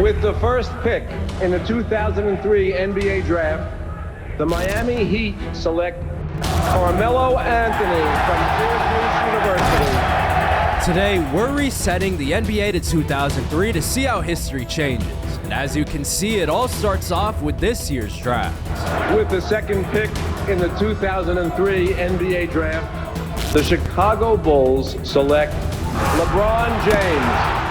With the first pick in the 2003 NBA Draft, the Miami Heat select Carmelo Anthony from Syracuse University. Today, we're resetting the NBA to 2003 to see how history changes. And as you can see, it all starts off with this year's draft. With the second pick in the 2003 NBA Draft, the Chicago Bulls select LeBron James.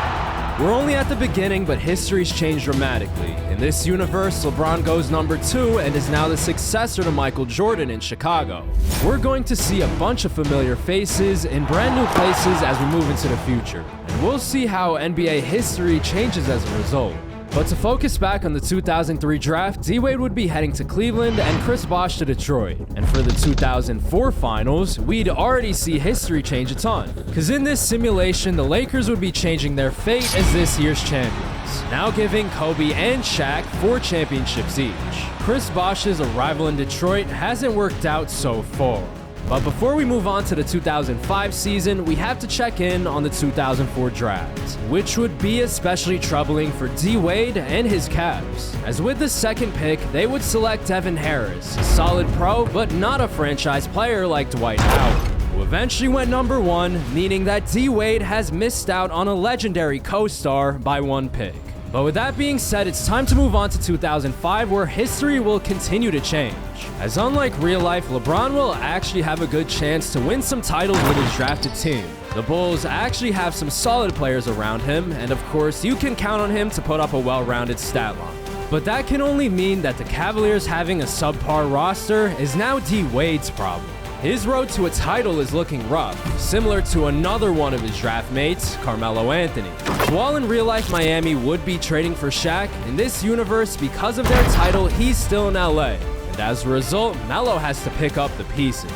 We're only at the beginning, but history's changed dramatically. In this universe, LeBron goes number 2 and is now the successor to Michael Jordan in Chicago. We're going to see a bunch of familiar faces in brand new places as we move into the future. And we'll see how NBA history changes as a result. But to focus back on the 2003 draft, D-Wade would be heading to Cleveland and Chris Bosh to Detroit. And for the 2004 finals, we'd already see history change a ton. Cause in this simulation, the Lakers would be changing their fate as this year's champions, now giving Kobe and Shaq 4 championships each. Chris Bosh's arrival in Detroit hasn't worked out so far. But before we move on to the 2005 season, we have to check in on the 2004 draft, which would be especially troubling for D-Wade and his Cavs, as with the second pick, they would select Devin Harris, a solid pro but not a franchise player like Dwight Howard, who eventually went number 1, meaning that D-Wade has missed out on a legendary co-star by 1 pick. But with that being said, it's time to move on to 2005, where history will continue to change. As unlike real life, LeBron will actually have a good chance to win some titles with his drafted team. The Bulls actually have some solid players around him, and of course, you can count on him to put up a well-rounded stat line. But that can only mean that the Cavaliers having a subpar roster is now D-Wade's problem. His road to a title is looking rough, similar to another one of his draft mates, Carmelo Anthony. While in real life Miami would be trading for Shaq, in this universe, because of their title, he's still in LA. And as a result, Melo has to pick up the pieces.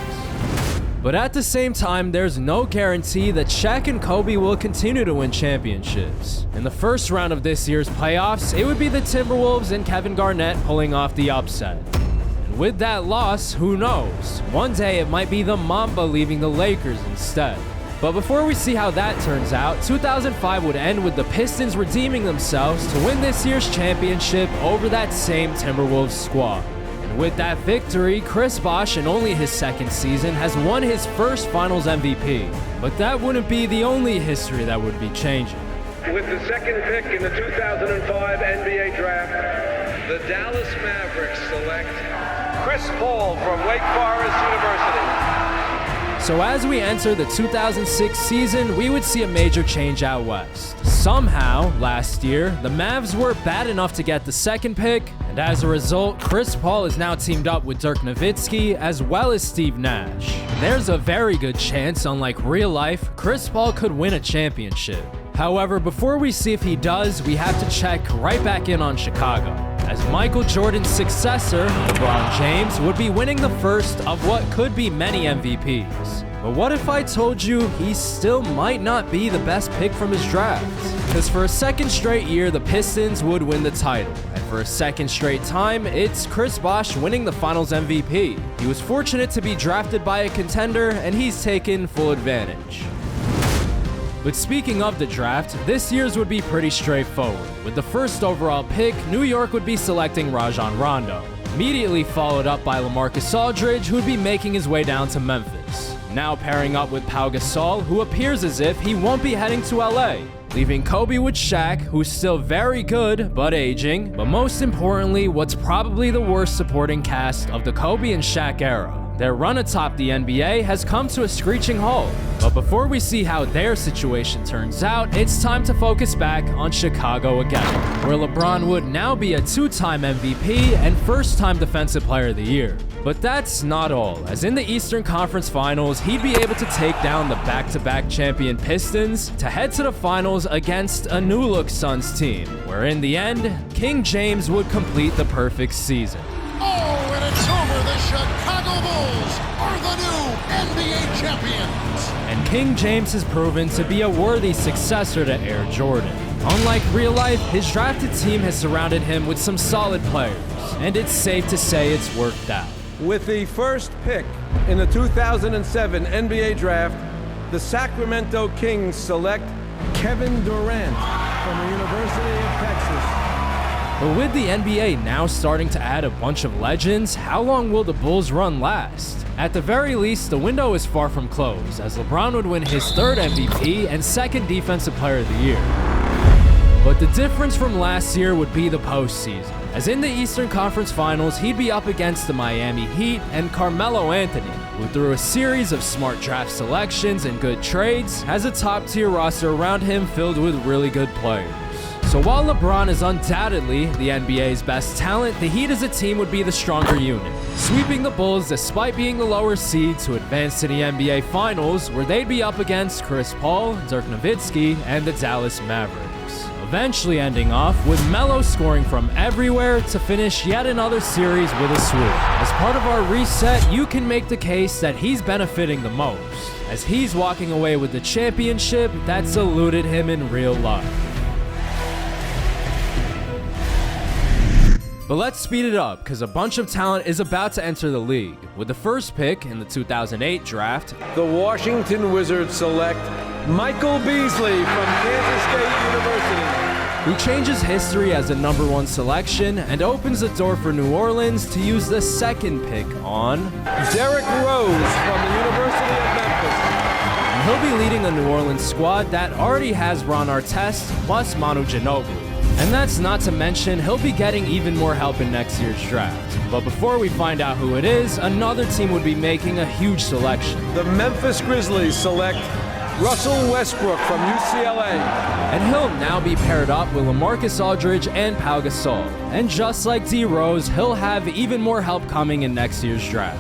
But at the same time, there's no guarantee that Shaq and Kobe will continue to win championships. In the first round of this year's playoffs, it would be the Timberwolves and Kevin Garnett pulling off the upset. With that loss, who knows? One day it might be the Mamba leaving the Lakers instead. But before we see how that turns out, 2005 would end with the Pistons redeeming themselves to win this year's championship over that same Timberwolves squad. And with that victory, Chris Bosh, in only his second season, has won his first Finals MVP. But that wouldn't be the only history that would be changing. With the second pick in the 2005 NBA Draft, the Dallas Mavericks select Chris Paul from Wake Forest University. So as we enter the 2006 season, we would see a major change out west. Somehow, last year, the Mavs were bad enough to get the second pick, and as a result, Chris Paul is now teamed up with Dirk Nowitzki as well as Steve Nash. There's a very good chance, unlike real life, Chris Paul could win a championship. However, before we see if he does, we have to check right back in on Chicago, as Michael Jordan's successor, LeBron James, would be winning the first of what could be many MVPs. But what if I told you he still might not be the best pick from his draft? Because for a second straight year, the Pistons would win the title. And for a second straight time, it's Chris Bosh winning the Finals MVP. He was fortunate to be drafted by a contender, and he's taken full advantage. But speaking of the draft, this year's would be pretty straightforward. With the first overall pick, New York would be selecting Rajon Rondo, immediately followed up by LaMarcus Aldridge, who would be making his way down to Memphis, now pairing up with Pau Gasol, who appears as if he won't be heading to LA, leaving Kobe with Shaq, who's still very good, but aging, but most importantly, what's probably the worst supporting cast of the Kobe and Shaq era. Their run atop the NBA has come to a screeching halt. But before we see how their situation turns out, it's time to focus back on Chicago again, where LeBron would now be a 2-time MVP and first-time Defensive Player of the Year. But that's not all, as in the Eastern Conference Finals, he'd be able to take down the back-to-back champion Pistons to head to the finals against a new-look Suns team, where in the end, King James would complete the perfect season. Oh, and it's over. The Chicago Bulls are the new NBA champions. And King James has proven to be a worthy successor to Air Jordan. Unlike real life, his drafted team has surrounded him with some solid players, and it's safe to say it's worked out. With the first pick in the 2007 NBA Draft, the Sacramento Kings select Kevin Durant from the University of Texas. But with the NBA now starting to add a bunch of legends, how long will the Bulls' run last? At the very least, the window is far from closed, as LeBron would win his third MVP and second Defensive Player of the Year. But the difference from last year would be the postseason, as in the Eastern Conference Finals, he'd be up against the Miami Heat and Carmelo Anthony, who through a series of smart draft selections and good trades, has a top-tier roster around him filled with really good players. So while LeBron is undoubtedly the NBA's best talent, the Heat as a team would be the stronger unit, sweeping the Bulls despite being the lower seed to advance to the NBA Finals, where they'd be up against Chris Paul, Dirk Nowitzki, and the Dallas Mavericks. Eventually ending off with Melo scoring from everywhere to finish yet another series with a swoop. As part of our reset, you can make the case that he's benefiting the most, as he's walking away with the championship that's eluded him in real life. But let's speed it up, because a bunch of talent is about to enter the league. With the first pick in the 2008 draft, The Washington Wizards select Michael Beasley from Kansas State University. who changes history as a #1 selection and opens the door for New Orleans to use the second pick on Derrick Rose from the University of Memphis. and he'll be leading a New Orleans squad that already has Ron Artest plus Manu Ginobili. And that's not to mention he'll be getting even more help in next year's draft. But before we find out who it is, another team would be making a huge selection. The Memphis Grizzlies select Russell Westbrook from UCLA. And he'll now be paired up with LaMarcus Aldridge and Pau Gasol. And just like D Rose, he'll have even more help coming in next year's draft.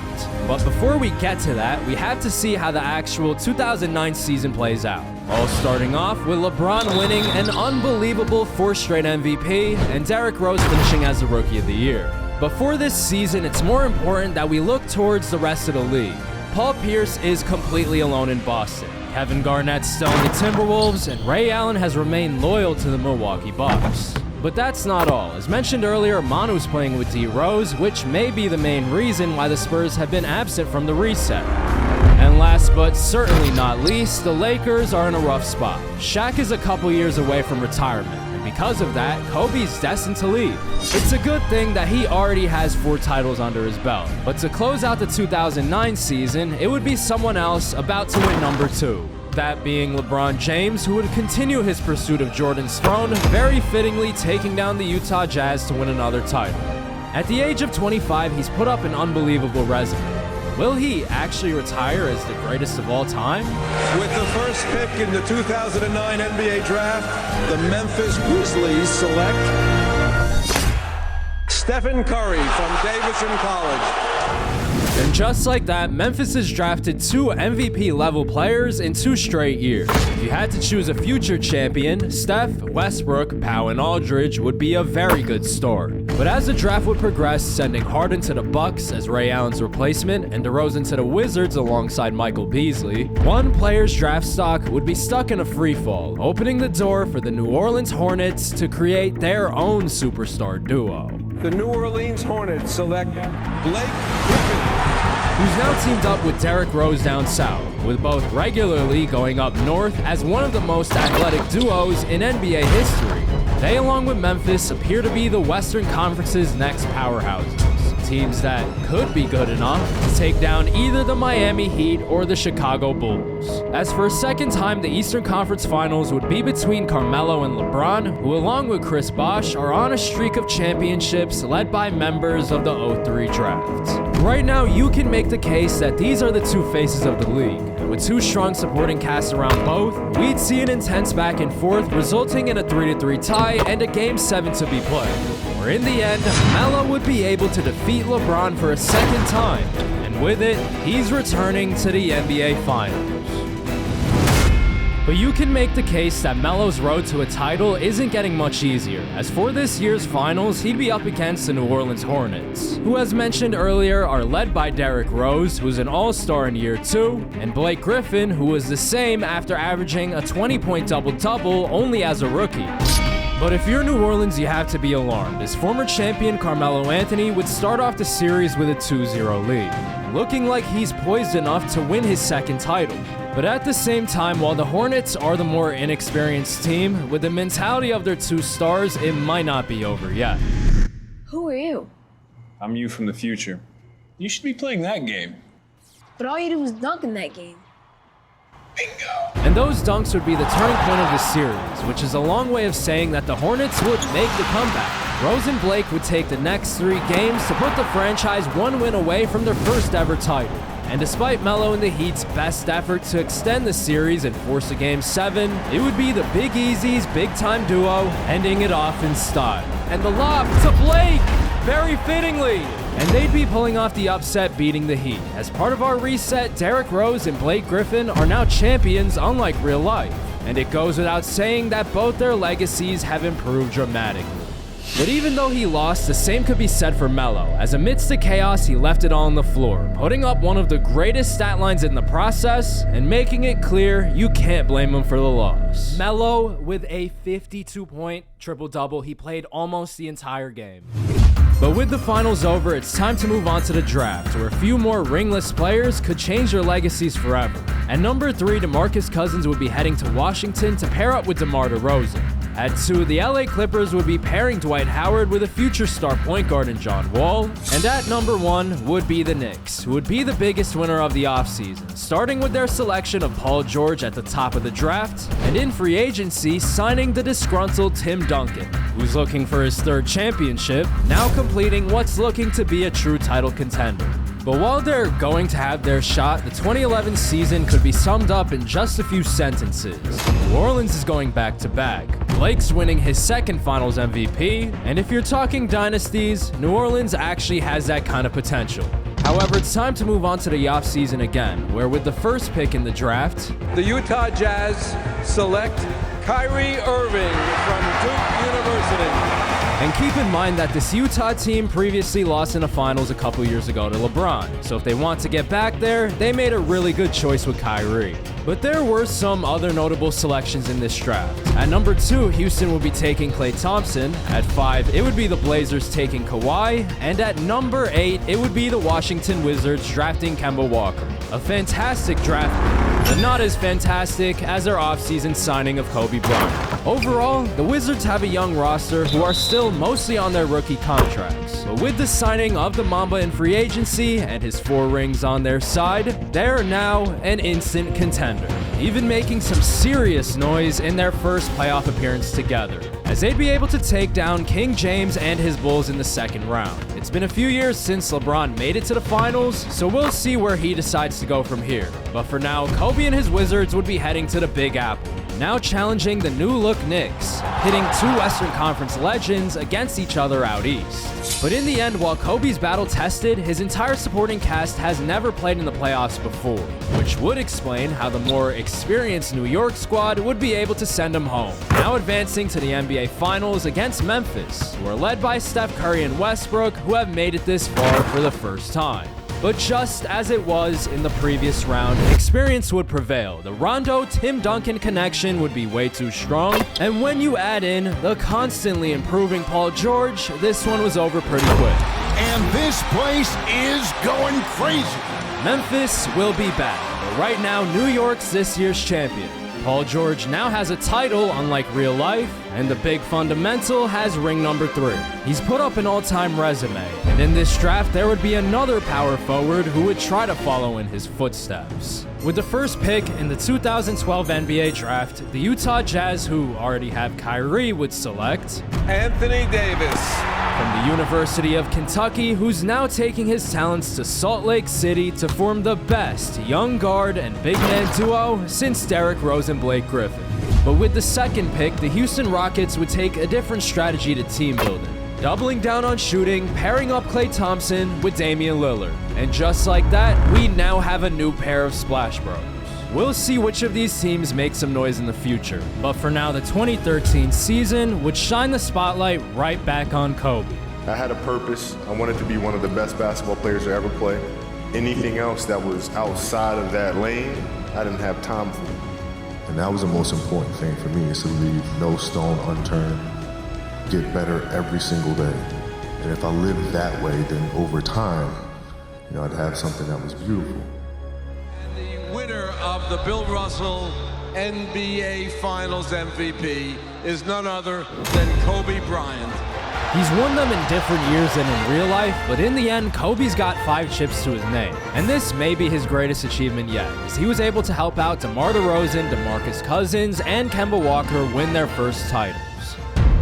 But before we get to that, we have to see how the actual 2009 season plays out. All starting off with LeBron winning an unbelievable 4th straight MVP and Derrick Rose finishing as the Rookie of the Year. But for this season, it's more important that we look towards the rest of the league. Paul Pierce is completely alone in Boston. Kevin Garnett's still in the Timberwolves, and Ray Allen has remained loyal to the Milwaukee Bucks. But that's not all. As mentioned earlier, Manu's playing with D Rose, which may be the main reason why the Spurs have been absent from the reset. And last but certainly not least, the Lakers are in a rough spot. Shaq is a couple years away from retirement, and because of that, Kobe's destined to leave. It's a good thing that he already has 4 titles under his belt, but to close out the 2009 season, it would be someone else about to win #2. That being LeBron James, who would continue his pursuit of Jordan's throne, very fittingly taking down the Utah Jazz to win another title. At the age of 25, he's put up an unbelievable resume. Will he actually retire as the greatest of all time? With the first pick in the 2009 NBA Draft, the Memphis Grizzlies select Stephen Curry from Davidson College. And just like that, Memphis has drafted 2 MVP-level players in 2 straight years. If you had to choose a future champion, Steph, Westbrook, Pau, and Aldridge would be a very good start. But as the draft would progress, sending Harden to the Bucks as Ray Allen's replacement and DeRozan to the Wizards alongside Michael Beasley, one player's draft stock would be stuck in a freefall, opening the door for the New Orleans Hornets to create their own superstar duo. The New Orleans Hornets select Blake Griffin, who's now teamed up with Derrick Rose down south, with both regularly going up north as one of the most athletic duos in NBA history. They, along with Memphis, appear to be the Western Conference's next powerhouses. Teams that could be good enough to take down either the Miami Heat or the Chicago Bulls. As for a second time, the Eastern Conference Finals would be between Carmelo and LeBron, who along with Chris Bosh are on a streak of championships led by members of the 03 draft. Right now, you can make the case that these are the 2 faces of the league. With 2 strong supporting casts around both, we'd see an intense back and forth resulting in a 3-3 tie and a Game 7 to be played. Where in the end, Melo would be able to defeat LeBron for a second time, and with it, he's returning to the NBA Finals. But you can make the case that Melo's road to a title isn't getting much easier, as for this year's finals, he'd be up against the New Orleans Hornets, who as mentioned earlier are led by Derrick Rose, who's an all-star in year 2, and Blake Griffin, who was the same after averaging a 20-point double-double only as a rookie. But if you're New Orleans, you have to be alarmed, as former champion Carmelo Anthony would start off the series with a 2-0 lead, looking like he's poised enough to win his second title. But at the same time, while the Hornets are the more inexperienced team, with the mentality of their two stars, it might not be over yet. Who are you? I'm you from the future. You should be playing that game. But all you do is dunk in that game. Bingo! And those dunks would be the turning point of the series, which is a long way of saying that the Hornets would make the comeback. Rose and Blake would take the next 3 games to put the franchise 1 win away from their first ever title. And despite Melo and the Heat's best effort to extend the series and force a Game 7, it would be the Big Easy's big-time duo ending it off in style. And the lob to Blake, very fittingly. And they'd be pulling off the upset, beating the Heat. As part of our reset, Derrick Rose and Blake Griffin are now champions unlike real life. And it goes without saying that both their legacies have improved dramatically. But even though he lost, the same could be said for Melo, as amidst the chaos he left it all on the floor, putting up one of the greatest stat lines in the process, and making it clear you can't blame him for the loss. Melo with a 52-point triple-double, he played almost the entire game. But with the finals over, it's time to move on to the draft, where a few more ringless players could change their legacies forever. At number 3, DeMarcus Cousins would be heading to Washington to pair up with DeMar DeRozan. At 2, the LA Clippers would be pairing Dwight Howard with a future star point guard in John Wall. And at number 1 would be the Knicks, who would be the biggest winner of the offseason, starting with their selection of Paul George at the top of the draft, and in free agency, signing the disgruntled Tim Duncan, who's looking for his 3rd championship, now completing what's looking to be a true title contender. But while they're going to have their shot, the 2011 season could be summed up in just a few sentences. New Orleans is going back-to-back. Blake's winning his 2nd Finals MVP, and if you're talking dynasties, New Orleans actually has that kind of potential. However, it's time to move on to the offseason again, where with the first pick in the draft, The Utah Jazz select Kyrie Irving from Duke University. and keep in mind that this Utah team previously lost in the finals a couple years ago to LeBron, so if they want to get back there, they made a really good choice with Kyrie. But there were some other notable selections in this draft. At number 2, Houston would be taking Klay Thompson. At 5, it would be the Blazers taking Kawhi. And at number 8, it would be the Washington Wizards drafting Kemba Walker. A fantastic draft, but not as fantastic as their offseason signing of Kobe Bryant. Overall, the Wizards have a young roster who are still mostly on their rookie contracts. But with the signing of the Mamba in free agency and his 4 rings on their side, they're now an instant contender, even making some serious noise in their first playoff appearance together, as they'd be able to take down King James and his Bulls in the 2nd round. It's been a few years since LeBron made it to the finals, so we'll see where he decides to go from here. But for now, Kobe and his Wizards would be heading to the Big Apple, now challenging the new-look Knicks, pitting 2 Western Conference legends against each other out east. But in the end, while Kobe's battle-tested, his entire supporting cast has never played in the playoffs before, which would explain how the more experienced New York squad would be able to send him home, now advancing to the NBA Finals against Memphis, who are led by Steph Curry and Westbrook, who have made it this far for the first time. But just as it was in the previous round, experience would prevail. The Rondo-Tim Duncan connection would be way too strong, and when you add in the constantly improving Paul George, this one was over pretty quick. And this place is going crazy. Memphis will be back, but right now New York's this year's champion. Paul George now has a title unlike real life, and the big fundamental has ring number 3. He's put up an all-time resume, and in this draft there would be another power forward who would try to follow in his footsteps. With the first pick in the 2012 NBA draft, the Utah Jazz, who already have Kyrie, would select Anthony Davis. from the University of Kentucky, who's now taking his talents to Salt Lake City to form the best young guard and big man duo since Derrick Rose and Blake Griffin. But with the 2nd pick, the Houston Rockets would take a different strategy to team building, doubling down on shooting, pairing up Klay Thompson with Damian Lillard. And just like that, we now have a new pair of Splash Bros. We'll see which of these teams make some noise in the future, but for now the 2013 season would shine the spotlight right back on Kobe. I had a purpose. I wanted to be one of the best basketball players to ever play. Anything else that was outside of that lane, I didn't have time for. And that was the most important thing for me, is to leave no stone unturned, get better every single day. And if I lived that way, then over time, I'd have something that was beautiful. And the winner of the Bill Russell NBA Finals MVP is none other than Kobe Bryant. He's won them in different years than in real life, but in the end, Kobe's got 5 chips to his name. And this may be his greatest achievement yet, as he was able to help out DeMar DeRozan, DeMarcus Cousins, and Kemba Walker win their first titles.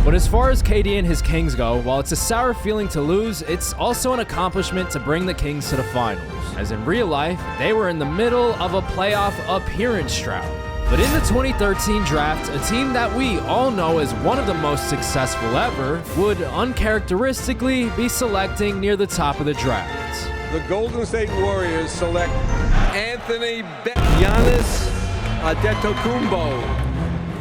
But as far as KD and his Kings go, while it's a sour feeling to lose, it's also an accomplishment to bring the Kings to the finals, as in real life, they were in the middle of a playoff appearance drought. But in the 2013 draft, a team that we all know as one of the most successful ever would uncharacteristically be selecting near the top of the draft. The Golden State Warriors select Anthony Giannis Antetokounmpo.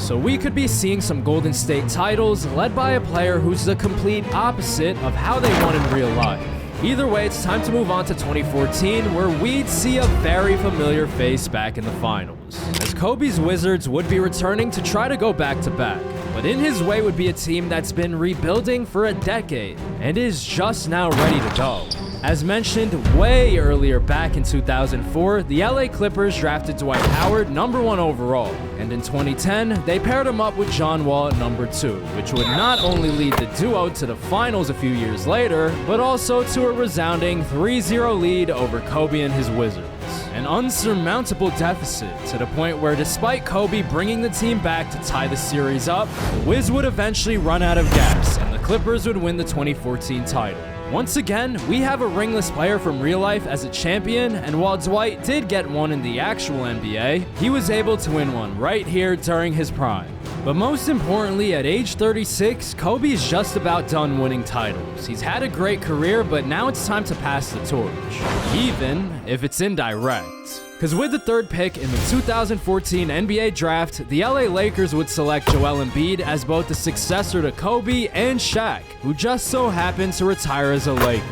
So we could be seeing some Golden State titles led by a player who's the complete opposite of how they won in real life. Either way, it's time to move on to 2014, where we'd see a very familiar face back in the finals, as Kobe's Wizards would be returning to try to go back-to-back. But in his way would be a team that's been rebuilding for a decade and is just now ready to go. As mentioned way earlier back in 2004, the LA Clippers drafted Dwight Howard #1 overall, and in 2010, they paired him up with John Wall at #2, which would not only lead the duo to the finals a few years later, but also to a resounding 3-0 lead over Kobe and his Wizards. An unsurmountable deficit to the point where despite Kobe bringing the team back to tie the series up, the Wiz would eventually run out of gas and the Clippers would win the 2014 title. Once again, we have a ringless player from real life as a champion, and while Dwight did get one in the actual NBA, he was able to win one right here during his prime. But most importantly, at age 36, Kobe is just about done winning titles. He's had a great career, but now it's time to pass the torch, even if it's indirect. Because with the 3rd pick in the 2014 NBA draft, the LA Lakers would select Joel Embiid as both the successor to Kobe and Shaq, who just so happened to retire as a Laker.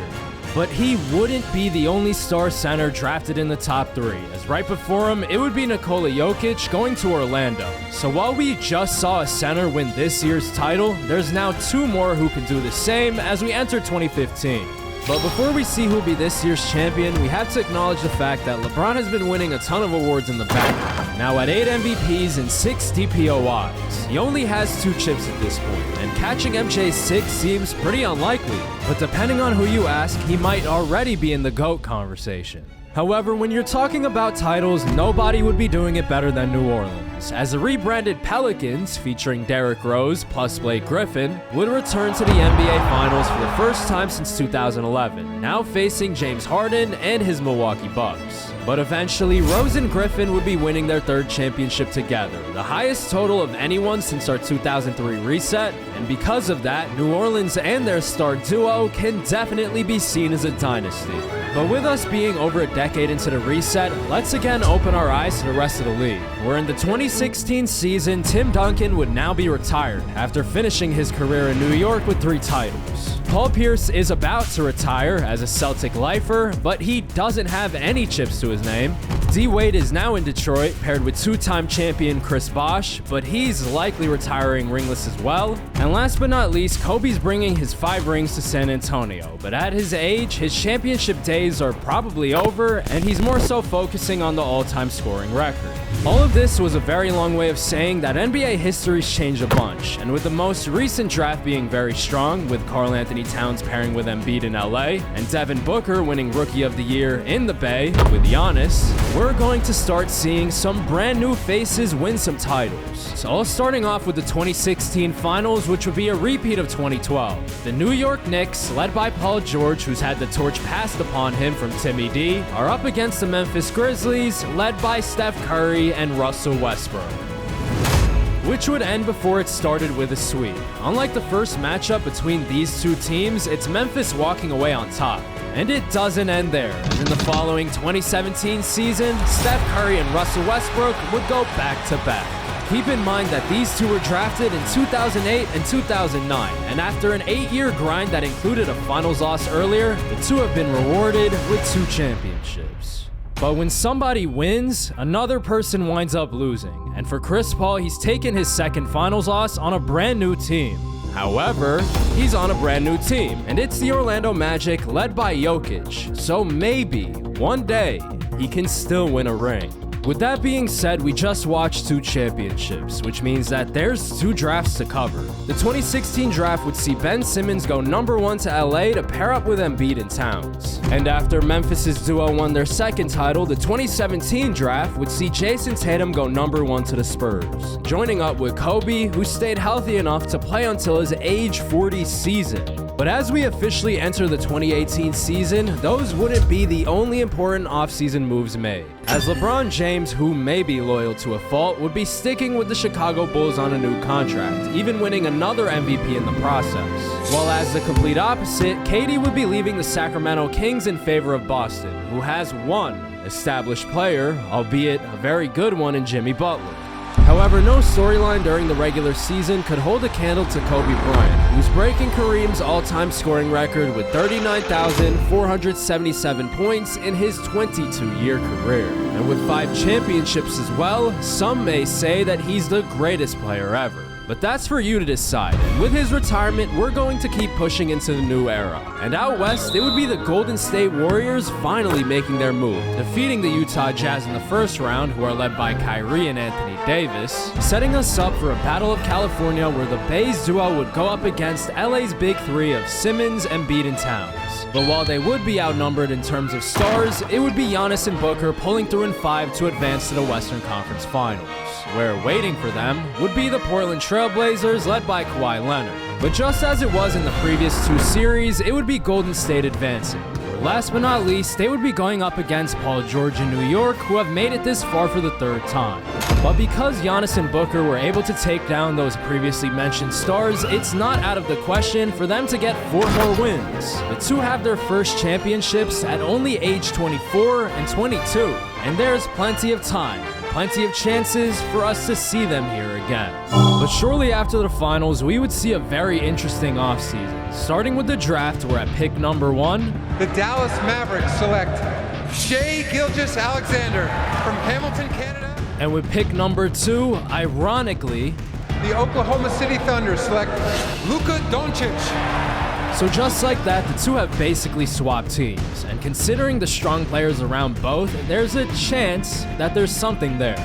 But he wouldn't be the only star center drafted in the top 3, as right before him, it would be Nikola Jokic going to Orlando. So while we just saw a center win this year's title, there's now 2 more who can do the same as we enter 2015. But before we see who'll be this year's champion, we have to acknowledge the fact that LeBron has been winning a ton of awards in the background. Now at 8 MVPs and 6 DPOIs, he only has 2 chips at this point, and catching MJ's 6 seems pretty unlikely. But depending on who you ask, he might already be in the GOAT conversation. However, when you're talking about titles, nobody would be doing it better than New Orleans, as the rebranded Pelicans, featuring Derrick Rose plus Blake Griffin, would return to the NBA Finals for the first time since 2011, now facing James Harden and his Milwaukee Bucks. But eventually, Rose and Griffin would be winning their 3rd championship together, the highest total of anyone since our 2003 reset, and because of that, New Orleans and their star duo can definitely be seen as a dynasty. But with us being over a decade into the reset, let's again open our eyes to the rest of the league, where in the 2016 season, Tim Duncan would now be retired after finishing his career in New York with 3 titles. Paul Pierce is about to retire as a Celtic lifer, but he doesn't have any chips to his name. D. Wade is now in Detroit, paired with 2-time champion Chris Bosh, but he's likely retiring ringless as well. And last but not least, Kobe's bringing his 5 rings to San Antonio, but at his age, his championship days are probably over, and he's more so focusing on the all-time scoring record. All of this was a very long way of saying that NBA history's changed a bunch, and with the most recent draft being very strong, with Karl Anthony Towns pairing with Embiid in LA, and Devin Booker winning Rookie of the Year in the Bay with Giannis, we're going to start seeing some brand new faces win some titles. So all starting off with the 2016 Finals, which would be a repeat of 2012. The New York Knicks, led by Paul George, who's had the torch passed upon him from Timmy D, are up against the Memphis Grizzlies, led by Steph Curry and Russell Westbrook, which would end before it started with a sweep. Unlike the first matchup between these 2 teams, it's Memphis walking away on top. And it doesn't end there, as in the following 2017 season, Steph Curry and Russell Westbrook would go back-to-back. Keep in mind that these 2 were drafted in 2008 and 2009, and after an 8-year grind that included a finals loss earlier, the 2 have been rewarded with 2 championships. But when somebody wins, another person winds up losing, and for Chris Paul, he's taken his 2nd finals loss on a brand new team. However, he's on a brand new team, and it's the Orlando Magic led by Jokic, so maybe, one day, he can still win a ring. With that being said, we just watched 2 championships, which means that there's 2 drafts to cover. The 2016 draft would see Ben Simmons go number 1 to LA to pair up with Embiid and Towns. And after Memphis's duo won their second title, the 2017 draft would see Jason Tatum go number 1 to the Spurs, joining up with Kobe, who stayed healthy enough to play until his age 40 season. But as we officially enter the 2018 season, those wouldn't be the only important offseason moves made, as LeBron James, who may be loyal to a fault, would be sticking with the Chicago Bulls on a new contract, even winning another MVP in the process. While as the complete opposite, KD would be leaving the Sacramento Kings in favor of Boston, who has one established player, albeit a very good one, in Jimmy Butler. However, no storyline during the regular season could hold a candle to Kobe Bryant, who's breaking Kareem's all-time scoring record with 39,477 points in his 22-year career. And with 5 championships as well, some may say that he's the greatest player ever. But that's for you to decide, and with his retirement, we're going to keep pushing into the new era. And out west, it would be the Golden State Warriors finally making their move, defeating the Utah Jazz in the first round, who are led by Kyrie and Anthony Davis, setting us up for a Battle of California where the Bay's duo would go up against LA's big 3 of Simmons, Embiid, and Towns. But while they would be outnumbered in terms of stars, it would be Giannis and Booker pulling through in 5 to advance to the Western Conference Finals, where waiting for them would be the Portland Trailblazers led by Kawhi Leonard. But just as it was in the previous 2 series, it would be Golden State advancing. Last but not least, they would be going up against Paul George in New York, who have made it this far for the 3rd time. But because Giannis and Booker were able to take down those previously mentioned stars, it's not out of the question for them to get 4 more wins. The 2 have their first championships at only age 24 and 22, and there's plenty of time, plenty of chances for us to see them here again. But shortly after the finals, we would see a very interesting offseason. Starting with the draft, where at pick number 1, the Dallas Mavericks select Shai Gilgeous-Alexander from Hamilton, Canada. And with pick number 2, ironically, the Oklahoma City Thunder select Luka Doncic. So just like that, the 2 have basically swapped teams, and considering the strong players around both, there's a chance that there's something there.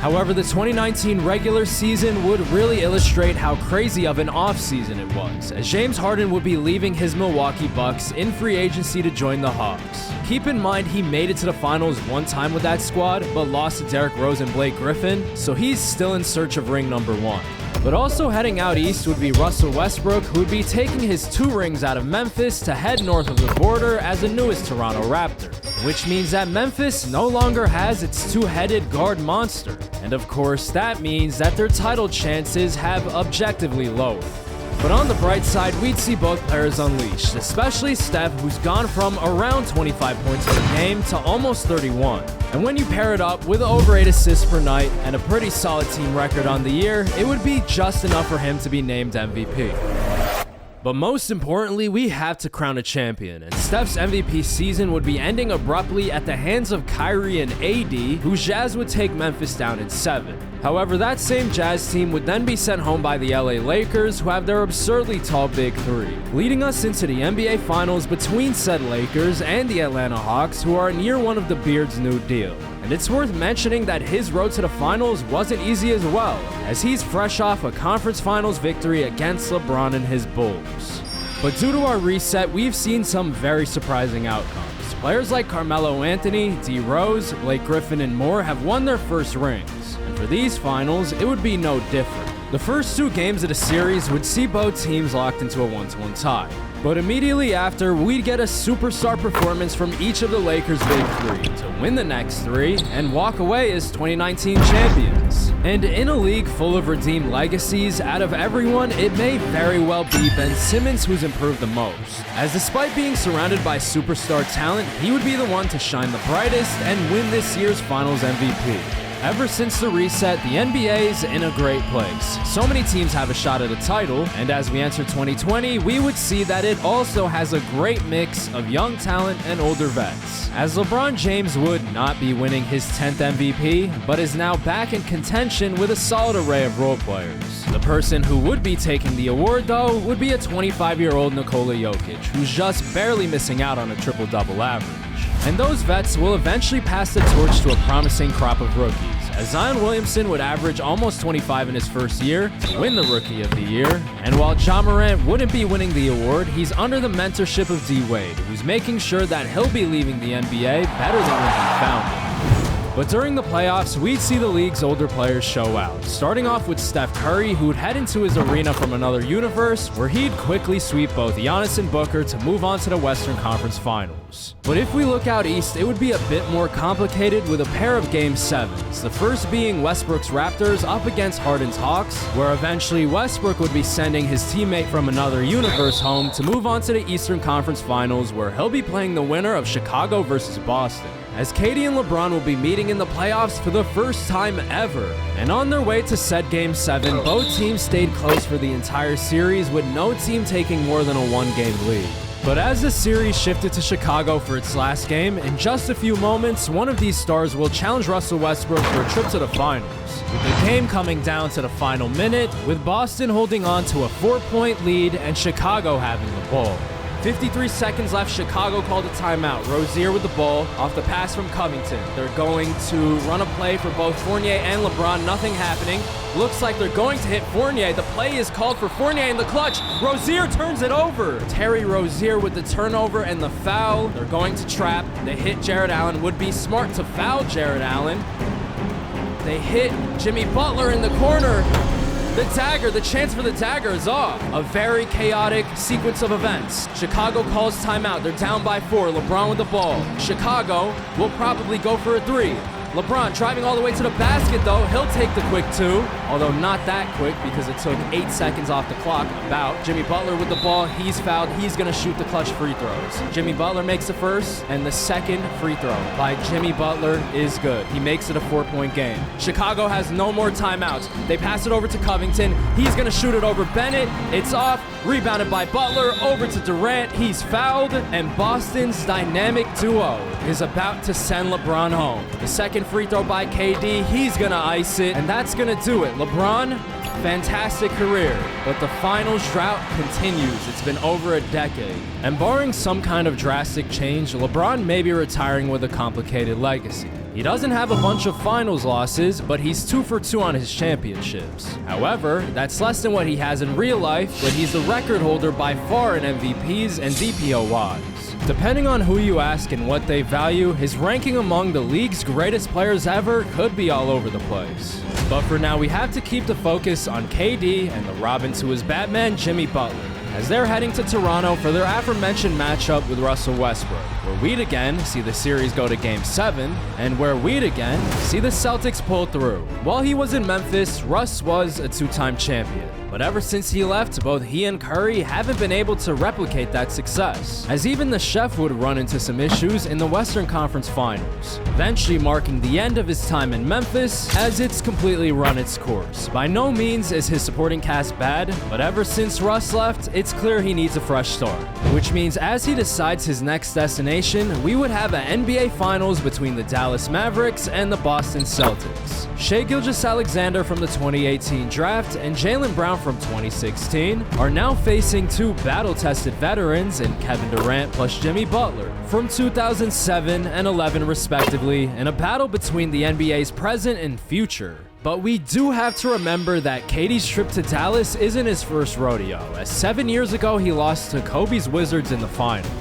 However, the 2019 regular season would really illustrate how crazy of an offseason it was, as James Harden would be leaving his Milwaukee Bucks in free agency to join the Hawks. Keep in mind he made it to the finals one time with that squad, but lost to Derrick Rose and Blake Griffin, so he's still in search of ring number 1. But also heading out east would be Russell Westbrook, who would be taking his 2 rings out of Memphis to head north of the border as the newest Toronto Raptor, which means that Memphis no longer has its 2-headed guard monster. And of course, that means that their title chances have objectively lowered. But on the bright side, we'd see both players unleashed, especially Steph, who's gone from around 25 points per game to almost 31. And when you pair it up with over 8 assists per night and a pretty solid team record on the year, it would be just enough for him to be named MVP. But most importantly, we have to crown a champion, and Steph's MVP season would be ending abruptly at the hands of Kyrie and AD, whose Jazz would take Memphis down in 7. However, that same Jazz team would then be sent home by the LA Lakers, who have their absurdly tall Big 3, leading us into the NBA Finals between said Lakers and the Atlanta Hawks, who are near one of the Beard's new deal. And it's worth mentioning that his road to the finals wasn't easy as well, as he's fresh off a conference finals victory against LeBron and his Bulls. But due to our reset, we've seen some very surprising outcomes. Players like Carmelo Anthony, D. Rose, Blake Griffin, and more have won their first rings, and for these finals, it would be no different. The first 2 games of the series would see both teams locked into a 1-1 tie. But immediately after, we'd get a superstar performance from each of the Lakers' big 3 to win the next 3 and walk away as 2019 champions. And in a league full of redeemed legacies, out of everyone, it may very well be Ben Simmons who's improved the most, as despite being surrounded by superstar talent, he would be the one to shine the brightest and win this year's Finals MVP. Ever since the reset, the NBA is in a great place. So many teams have a shot at a title, and as we enter 2020, we would see that it also has a great mix of young talent and older vets. As LeBron James would not be winning his 10th MVP, but is now back in contention with a solid array of role players. The person who would be taking the award, though, would be a 25-year-old Nikola Jokic, who's just barely missing out on a triple-double average. And those vets will eventually pass the torch to a promising crop of rookies, as Zion Williamson would average almost 25 in his first year to win the Rookie of the Year. And while Ja Morant wouldn't be winning the award, he's under the mentorship of D. Wade, who's making sure that he'll be leaving the NBA better than when he found it. But during the playoffs, we'd see the league's older players show out, starting off with Steph Curry, who'd head into his arena from another universe, where he'd quickly sweep both Giannis and Booker to move on to the Western Conference Finals. But if we look out east, it would be a bit more complicated with a pair of Game 7s, the first being Westbrook's Raptors up against Harden's Hawks, where eventually Westbrook would be sending his teammate from another universe home to move on to the Eastern Conference Finals, where he'll be playing the winner of Chicago versus Boston, as KD and LeBron will be meeting in the playoffs for the first time ever. And on their way to said Game 7, both teams stayed close for the entire series, with no team taking more than a one-game lead. But as the series shifted to Chicago for its last game, in just a few moments, one of these stars will challenge Russell Westbrook for a trip to the finals, with the game coming down to the final minute, with Boston holding on to a 4-point lead and Chicago having the ball. 53 seconds left, Chicago called a timeout. Rozier with the ball off the pass from Covington. They're going to run a play for both Fournier and LeBron. Nothing happening. Looks like they're going to hit Fournier. The play is called for Fournier in the clutch. Rozier turns it over. Terry Rozier with the turnover and the foul. They're going to trap. They hit Jared Allen. Would be smart to foul Jared Allen. They hit Jimmy Butler in the corner. The dagger, the chance for the dagger is off. A very chaotic sequence of events. Chicago calls timeout. They're down by 4. LeBron with the ball. Chicago will probably go for a 3. LeBron driving all the way to the basket, though. He'll take the quick 2, although not that quick because it took 8 seconds off the clock. About Jimmy Butler with the ball. He's fouled. He's going to shoot the clutch free throws. Jimmy Butler makes the first, and the second free throw by Jimmy Butler is good. He makes it a 4-point game. Chicago has no more timeouts. They pass it over to Covington. He's going to shoot it over Bennett. It's off. Rebounded by Butler. Over to Durant. He's fouled, and Boston's dynamic duo is about to send LeBron home. The second free throw by KD, he's gonna ice it, and that's gonna do it. LeBron, fantastic career, but the finals drought continues. It's been over a decade, and barring some kind of drastic change, LeBron may be retiring with a complicated legacy. He doesn't have a bunch of finals losses, but he's 2 for 2 on his championships. However, that's less than what he has in real life, but he's the record holder by far in MVPs and DPOYs. Depending on who you ask and what they value, his ranking among the league's greatest players ever could be all over the place. But for now, we have to keep the focus on KD and the Robin to his Batman, Jimmy Butler, as they're heading to Toronto for their aforementioned matchup with Russell Westbrook, where we'd again see the series go to Game 7, and where we'd again see the Celtics pull through. While he was in Memphis, Russ was a 2-time champion. But ever since he left, both he and Curry haven't been able to replicate that success, as even the chef would run into some issues in the Western Conference Finals, eventually marking the end of his time in Memphis, as it's completely run its course. By no means is his supporting cast bad, but ever since Russ left, it's clear he needs a fresh start, which means as he decides his next destination, we would have an NBA Finals between the Dallas Mavericks and the Boston Celtics. Shai Gilgeous-Alexander from the 2018 draft and Jaylen Brown from 2016 are now facing 2 battle-tested veterans in Kevin Durant plus Jimmy Butler from 2007 and 11 respectively, in a battle between the NBA's present and future. But we do have to remember that KD's trip to Dallas isn't his first rodeo, as 7 years ago he lost to Kobe's Wizards in the finals.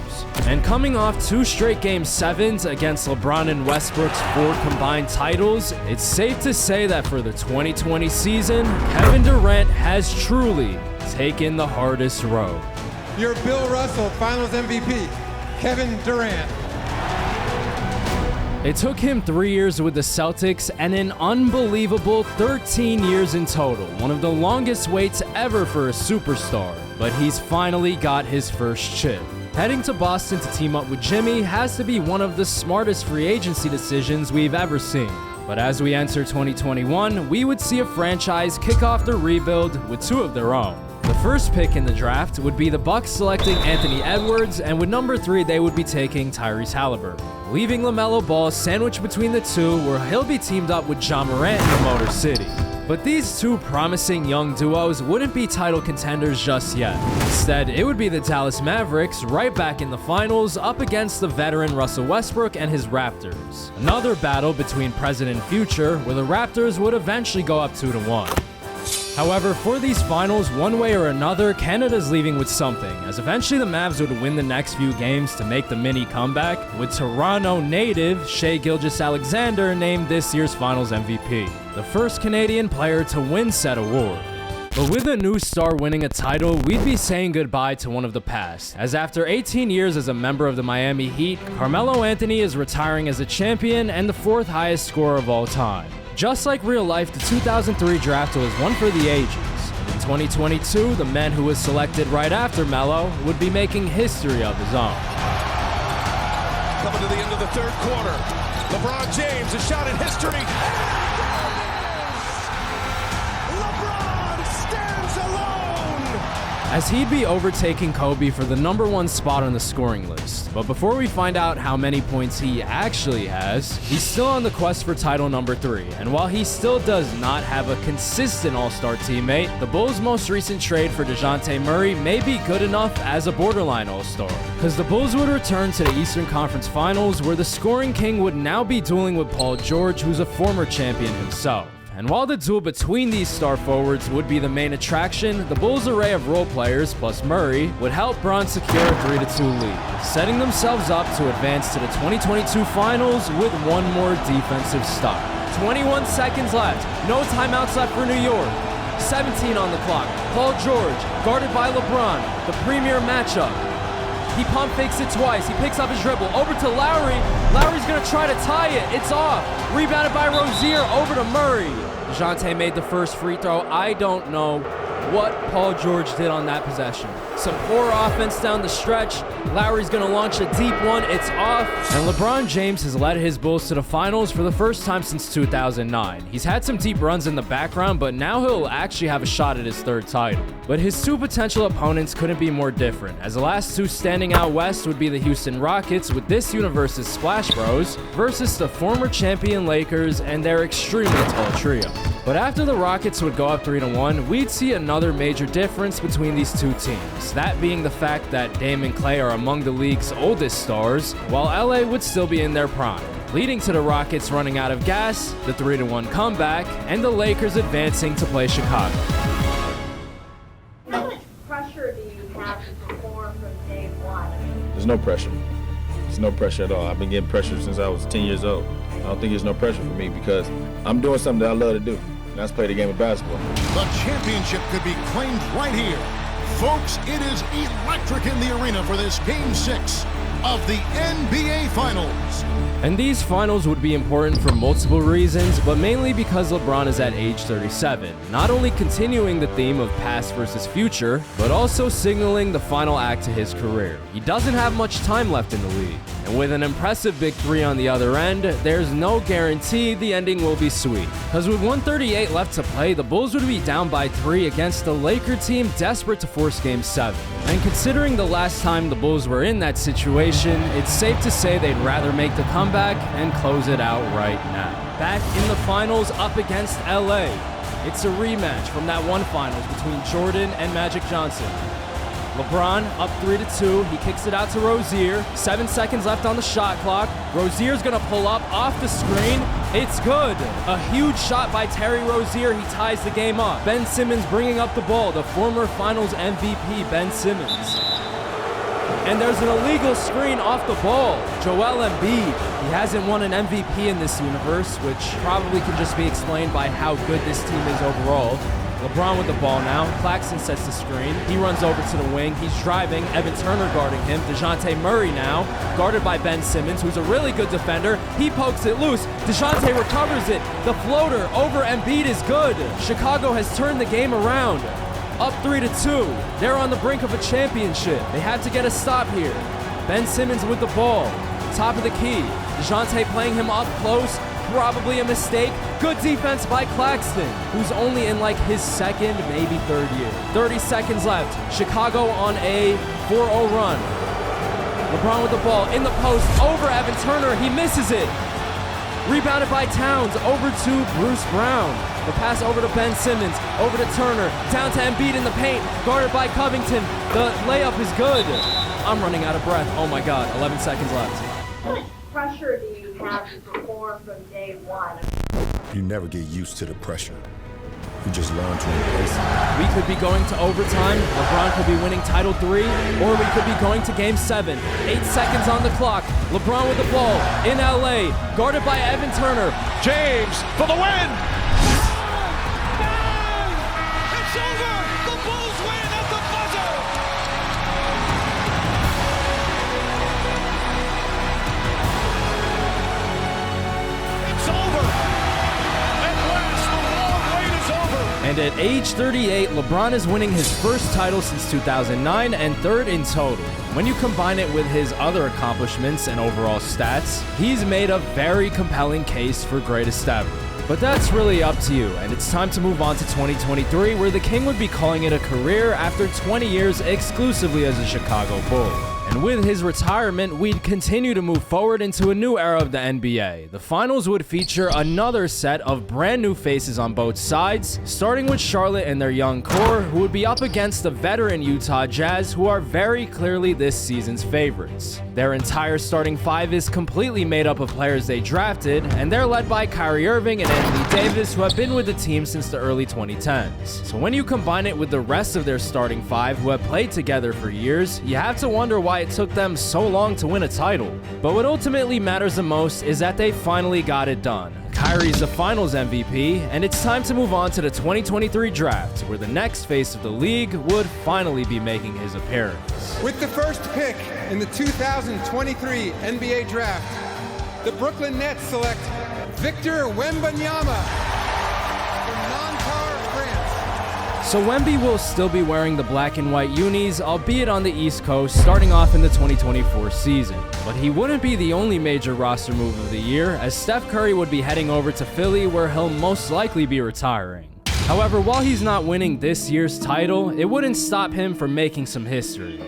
And coming off 2 straight Game 7s against LeBron and Westbrook's 4 combined titles, it's safe to say that for the 2020 season, Kevin Durant has truly taken the hardest road. Your Bill Russell Finals MVP, Kevin Durant. It took him 3 years with the Celtics and an unbelievable 13 years in total, one of the longest waits ever for a superstar. But he's finally got his first chip. Heading to Boston to team up with Jimmy has to be one of the smartest free agency decisions we've ever seen. But as we enter 2021, we would see a franchise kick off their rebuild with 2 of their own. The first pick in the draft would be the Bucks selecting Anthony Edwards, and with number 3 they would be taking Tyrese Halliburton, leaving LaMelo Ball sandwiched between the 2, where he'll be teamed up with Ja Morant in the Motor City. But these two promising young duos wouldn't be title contenders just yet. Instead, it would be the Dallas Mavericks right back in the finals up against the veteran Russell Westbrook and his Raptors. Another battle between present and future, where the Raptors would eventually go up 2-1. However, for these finals, one way or another, Canada's leaving with something, as eventually the Mavs would win the next few games to make the mini comeback, with Toronto native Shai Gilgeous-Alexander named this year's finals MVP, the first Canadian player to win said award. But with a new star winning a title, we'd be saying goodbye to one of the past, as after 18 years as a member of the Miami Heat, Carmelo Anthony is retiring as a champion and the 4th highest scorer of all time. Just like real life, the 2003 draft was one for the ages. In 2022, the man who was selected right after Melo would be making history of his own. Coming to the end of the 3rd quarter, LeBron James, a shot at history. LeBron stands alone! As he'd be overtaking Kobe for the #1 spot on the scoring list. But before we find out how many points he actually has, he's still on the quest for title #3. And while he still does not have a consistent all-star teammate, the Bulls' most recent trade for DeJounte Murray may be good enough as a borderline all-star. Because the Bulls would return to the Eastern Conference Finals, where the scoring king would now be dueling with Paul George, who's a former champion himself. And while the duel between these star forwards would be the main attraction, the Bulls' array of role players plus Murray would help Bron secure a 3-2 lead, setting themselves up to advance to the 2022 Finals with one more defensive stop. 21 seconds left, no timeouts left for New York. 17 on the clock, Paul George, guarded by LeBron, the premier matchup. He pump fakes it twice, he picks up his dribble, over to Lowry. Lowry's gonna try to tie it, it's off. Rebounded by Rozier, over to Murray. DeJounte made the first free throw. I don't know what Paul George did on that possession. Some poor offense down the stretch. Lowry's gonna launch a deep one, it's off. And LeBron James has led his Bulls to the finals for the first time since 2009. He's had some deep runs in the background, but now he'll actually have a shot at his 3rd title. But his 2 potential opponents couldn't be more different, as the last 2 standing out west would be the Houston Rockets with this universe's Splash Bros versus the former champion Lakers and their extremely tall trio. But after the Rockets would go up 3-1, we'd see another major difference between these two teams, that being the fact that Dame and Klay are among the league's oldest stars, while LA would still be in their prime, leading to the Rockets running out of gas, the 3-1 comeback, and the Lakers advancing to play Chicago. How much pressure do you have to perform from day one? There's no pressure. There's no pressure at all. I've been getting pressure since I was 10 years old. I don't think there's no pressure for me because I'm doing something that I love to do. And that's play the game of basketball. The championship could be claimed right here. Folks, it is electric in the arena for this Game 6 of the NBA Finals. And these finals would be important for multiple reasons, but mainly because LeBron is at age 37, not only continuing the theme of past versus future, but also signaling the final act to his career. He doesn't have much time left in the league, and with an impressive big 3 on the other end, there's no guarantee the ending will be sweet. Because with 138 left to play, the Bulls would be down by 3 against a Laker team desperate to force Game 7. And considering the last time the Bulls were in that situation, it's safe to say they'd rather make the comeback and close it out right now. Back in the finals up against LA. It's a rematch from that one finals between Jordan and Magic Johnson. LeBron up 3-2, he kicks it out to Rozier, 7 seconds left on the shot clock. Rozier's gonna pull up off the screen, it's good. A huge shot by Terry Rozier, he ties the game up. Ben Simmons bringing up the ball, the former finals MVP, Ben Simmons. And there's an illegal screen off the ball. Joel Embiid, he hasn't won an MVP in this universe, which probably can just be explained by how good this team is overall. LeBron with the ball now. Claxton sets the screen. He runs over to the wing. He's driving. Evan Turner guarding him. DeJounte Murray now, guarded by Ben Simmons, who's a really good defender. He pokes it loose. DeJounte recovers it. The floater over Embiid is good. Chicago has turned the game around. Up 3-2. They're on the brink of a championship. They have to get a stop here. Ben Simmons with the ball. Top of the key. DeJounte playing him up close. Probably a mistake. Good defense by Claxton, who's only in like his 2nd, maybe 3rd year. 30 seconds left. Chicago on a 4-0 run. LeBron with the ball in the post over Evan Turner. He misses it. Rebounded by Towns over to Bruce Brown. The pass over to Ben Simmons, over to Turner, down to Embiid in the paint, guarded by Covington. The layup is good. I'm running out of breath. Oh my God, 11 seconds left. How much pressure do you have to perform from day one? You never get used to the pressure. You just learn to embrace it. We could be going to overtime, LeBron could be winning Title 3, or we could be going to Game 7. 8 seconds on the clock, LeBron with the ball, in LA, guarded by Evan Turner. James for the win! It's over! The Bulls win at the buzzer! It's over! At last, the long wait is over! And at age 38, LeBron is winning his first title since 2009 and third in total. When you combine it with his other accomplishments and overall stats, he's made a very compelling case for greatest ever. But that's really up to you, and it's time to move on to 2023, where the King would be calling it a career after 20 years exclusively as a Chicago Bull. And with his retirement, we'd continue to move forward into a new era of the NBA. The finals would feature another set of brand new faces on both sides, starting with Charlotte and their young core, who would be up against the veteran Utah Jazz, who are very clearly this season's favorites. Their entire starting five is completely made up of players they drafted, and they're led by Kyrie Irving and Anthony Davis, who have been with the team since the early 2010s. So when you combine it with the rest of their starting five who have played together for years, you have to wonder why it took them so long to win a title. But what ultimately matters the most is that they finally got it done. Kyrie's the finals MVP, and it's time to move on to the 2023 draft, where the next face of the league would finally be making his appearance. With the first pick in the 2023 NBA Draft, the Brooklyn Nets select Victor Wembanyama from Nanterre, France. So Wemby will still be wearing the black and white unis, albeit on the East Coast, starting off in the 2024 season. But he wouldn't be the only major roster move of the year, as Steph Curry would be heading over to Philly, where he'll most likely be retiring. However, while he's not winning this year's title, it wouldn't stop him from making some history.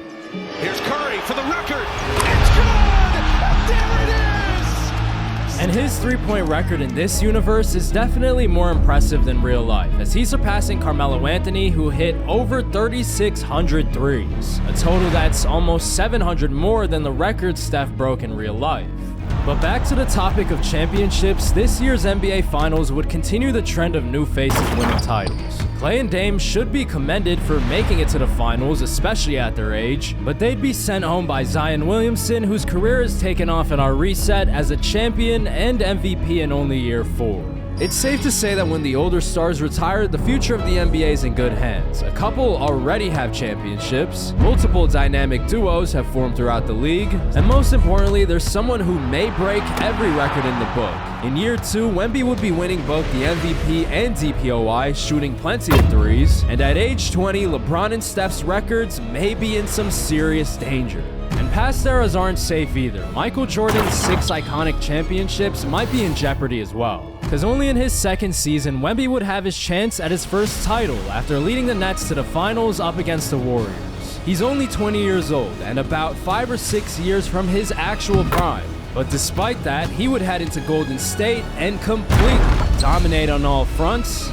Here's Curry for the record. It's good! There it is! And his three-point record in this universe is definitely more impressive than real life, as he's surpassing Carmelo Anthony, who hit over 3,600 threes, a total that's almost 700 more than the record Steph broke in real life. But back to the topic of championships, this year's NBA Finals would continue the trend of new faces winning titles. Klay and Dame should be commended for making it to the finals, especially at their age, but they'd be sent home by Zion Williamson, whose career has taken off in our reset as a champion and MVP in only year 4. It's safe to say that when the older stars retire, the future of the NBA is in good hands. A couple already have championships, multiple dynamic duos have formed throughout the league, and most importantly, there's someone who may break every record in the book. In year 2, Wemby would be winning both the MVP and DPOY, shooting plenty of threes, and at age 20, LeBron and Steph's records may be in some serious danger. And past eras aren't safe either. Michael Jordan's 6 iconic championships might be in jeopardy as well. Because only in his second season, Wemby would have his chance at his first title after leading the Nets to the finals up against the Warriors. He's only 20 years old and about 5 or 6 years from his actual prime. But despite that, he would head into Golden State and completely dominate on all fronts,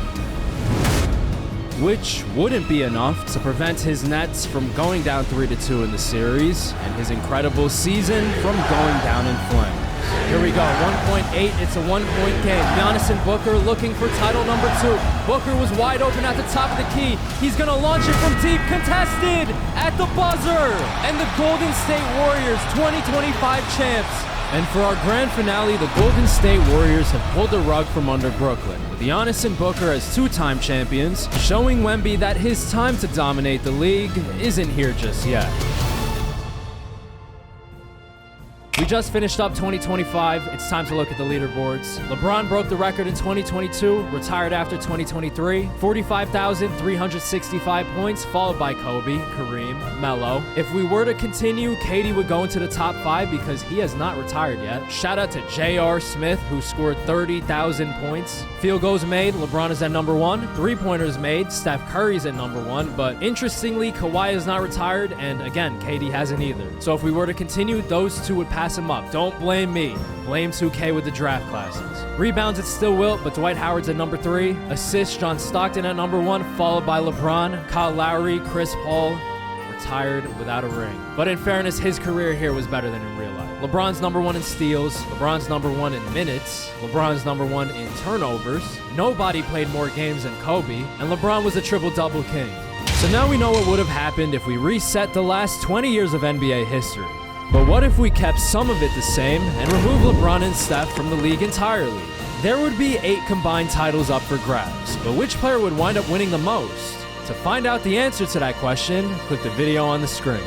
which wouldn't be enough to prevent his Nets from going down 3-2 in the series, and his incredible season from going down in flames. Here we go, 1.8, it's a 1-point game. Giannis and Booker looking for title number 2. Booker was wide open at the top of the key. He's gonna launch it from deep, contested at the buzzer. And the Golden State Warriors, 2025 champs. And for our grand finale, the Golden State Warriors have pulled the rug from under Brooklyn, with Giannis and Booker as 2-time champions, showing Wemby that his time to dominate the league isn't here just yet. We just finished up 2025, it's time to look at the leaderboards. LeBron broke the record in 2022, retired after 2023, 45,365 points, followed by Kobe, Kareem, Melo. If we were to continue, KD would go into the top 5 because he has not retired yet. Shout out to J.R. Smith, who scored 30,000 points. Field goals made, LeBron is at number 1. 3-pointers made, Steph Curry's at number 1. But interestingly, Kawhi is not retired, and again, KD hasn't either. So if we were to continue, those two would pass pass him up. Don't blame me. Blame 2K with the draft classes. Rebounds, it's still Wilt, but Dwight Howard's at number 3. Assists, John Stockton at number 1, followed by LeBron, Kyle Lowry, Chris Paul. Retired without a ring. But in fairness, his career here was better than in real life. LeBron's number 1 in steals, LeBron's number 1 in minutes, LeBron's number 1 in turnovers. Nobody played more games than Kobe, and LeBron was a triple-double king. So now we know what would have happened if we reset the last 20 years of NBA history. But what if we kept some of it the same and removed LeBron and Steph from the league entirely? There would be 8 combined titles up for grabs, but which player would wind up winning the most? To find out the answer to that question, click the video on the screen.